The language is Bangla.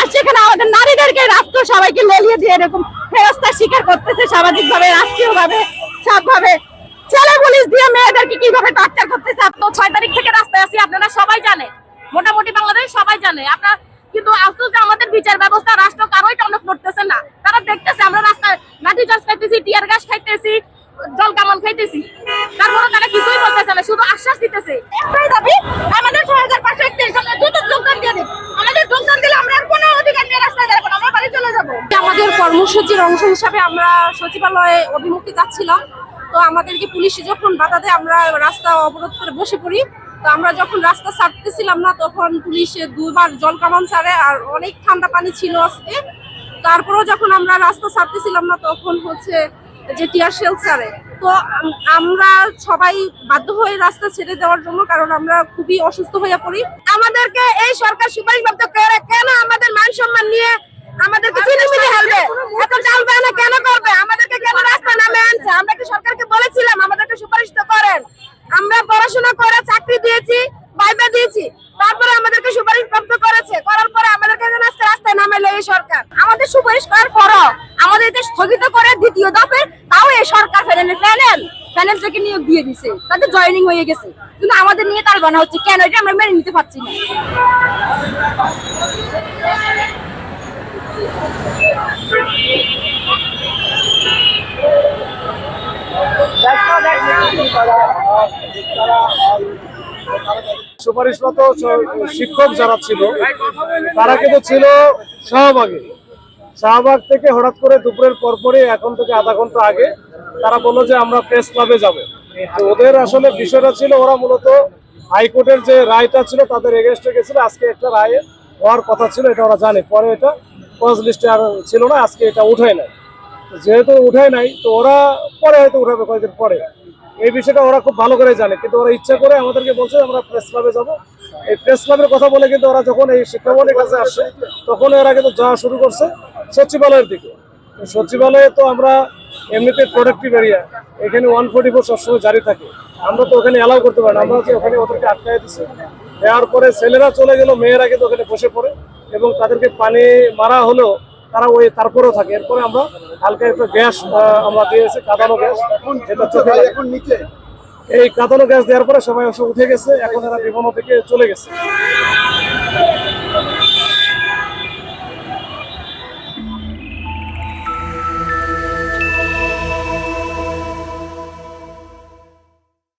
আর সেখানে আমাদের নারীদেরকে রাষ্ট্র সবাইকে লেলিয়ে দিয়ে এরকম হেনস্থার শিকার করতেছে, সামাজিক ভাবে, রাষ্ট্রীয় ভাবে, সবভাবে। ছেলে পুলিশ দিয়ে মেয়েদেরকে কিভাবে টর্চার করতেছে। তো 6 তারিখ থেকে রাস্তায় আছি, আপনারা সবাই জানে, মোটামুটি বাংলাদেশ সবাই জানে। আপনার কিন্তু আফসোস যে আমাদের বিচার ব্যবস্থা, রাষ্ট্র কারোই টনক নড়তেছে না। তারা দেখতেছে আমরা রাস্তায় লাঠি চার্জ খাইতেছি, টিয়ার গ্যাস খাইতেছি, জল কামান খাইতেছি, তারপরে তারা কিছুই বলতেছে না, শুধু আশ্বাস দিতেছে। একটাই দাবি, আমাদের 6531 সালে দ্রুত যোগদান দিয়ে দিন। আমাদের যোগদান দিলে আমরা আর কোনো অধিকার নিয়ে রাস্তায় দাঁড়াবো না, আমরা বাড়ি চলে যাবো। আমাদের কর্মসূচির অংশ হিসাবে আমরা সচিবালয়ে অভিমুখে যাচ্ছিলাম। তো আমাদেরকে পুলিশ যখন বাধা দেয় আমরা রাস্তা অবরোধ করে বসে পড়ি। তো আমরা যখন রাস্তা ছাড়তেছিলাম না তখন পুলিশে দুবার জল কামান ছাড়ে, আর অনেক ঠান্ডা পানি ছিল আজকে। তারপরেও যখন আমরা রাস্তা ছাড়তেছিলাম না তখন হচ্ছে যে টিয়ার শেল ছাড়ে। তো আমরা সবাই বাধ্য হয়ে রাস্তা ছেড়ে দেওয়ার জন্য, কারণ আমরা খুবই অসুস্থ হয়ে পড়ি। আমাদেরকে এই সরকার সুপারিশপ্রাপ্ত করে কেন আমাদের মান সম্মান নিয়ে আমাদেরকে চিনিমিনি হেলবে, এত ডালবে না কেন করবে? আমাদেরকে কেন রাস্তা নামে আনছে? আমরা কি সরকারকে বলেছিলাম আমাদেরকে সুপারিশ তো করেন? আমরা পড়াশোনা করে চাকরি দিয়েছি, ভাইবা দিয়েছি, তারপরে আমাদেরকে সুপারিশ প্রাপ্ত করেছে, করার পরে আমাদেরকে আজকে রাস্তায় নামাইলো এই সরকার। আমাদের সুপারিশ করার পরও আমাদের এটা স্থগিত করে দ্বিতীয় দফে তাও এই সরকার প্যানেল থেকে নিয়োগ দিয়ে দিছে, তাদের জয়েনিং হয়ে গেছে, কিন্তু আমাদের নিয়ে তার বানা হচ্ছে কেন? এটা আমরা মেনে নিতে পারছি না। সুপারিশরত শিক্ষক যারা ছিল তারা কিন্তু ছিল শাহবাগ থেকে হঠাৎ করে দুপুরের পরপরই, এখন থেকে আধা ঘন্টা আগে তারা বললো যে আমরা প্রেস ক্লাবে যাবো। ওদের আসলে বিষয়টা ছিল, ওরা মূলত হাইকোর্টের যে রায়টা ছিল তাদের এগেনস্টে গেছিল। আজকে একটা রায় হওয়ার কথা ছিল, এটা ওরা জানে, পরে এটা কজ লিস্টে আর ছিল না, আজকে এটা উঠায় নাই। যেহেতু উঠায় নাই তো ওরা পরে হয়তো উঠাবে কয়েকদিন পরে, এই বিষয়টা ওরা খুব ভালো করে জানে। কিন্তু ওরা ইচ্ছা করে আমাদেরকে বলছে আমরা প্রেস ক্লাবে যাবো। এই প্রেস ক্লাবের কথা বলে কিন্তু ওরা যখন এই শিক্ষামন্ত্রীর কাছে আসে তখন এরা কিন্তু যাওয়া শুরু করছে সচিবালয়ের দিকে। সচিবালয়ে তো আমরা এমনিতে প্রোডাক্টিভ এরিয়া, এখানে 144 সবসময় জারি থাকে, আমরা তো ওখানে অ্যালাউ করতে পারি না। আমরা যে ওখানে ওদেরকে আটকায় দিচ্ছি, দেওয়ার পরে ছেলেরা চলে গেল, মেয়েরা কিন্তু ওখানে বসে পড়ে এবং তাদেরকে পানি মারা হলেও তারা ওই তারপরেও থাকে। এরপরে আমরা হালকা একটা গ্যাস আমরা দিয়েছি, কাঁদানো গ্যাস, যেটা চোখে এখন নিচে। এই কাঁদানো গ্যাস দেওয়ার পরে সবাই উঠে গেছে, এখন এরা বিমান থেকে চলে গেছে।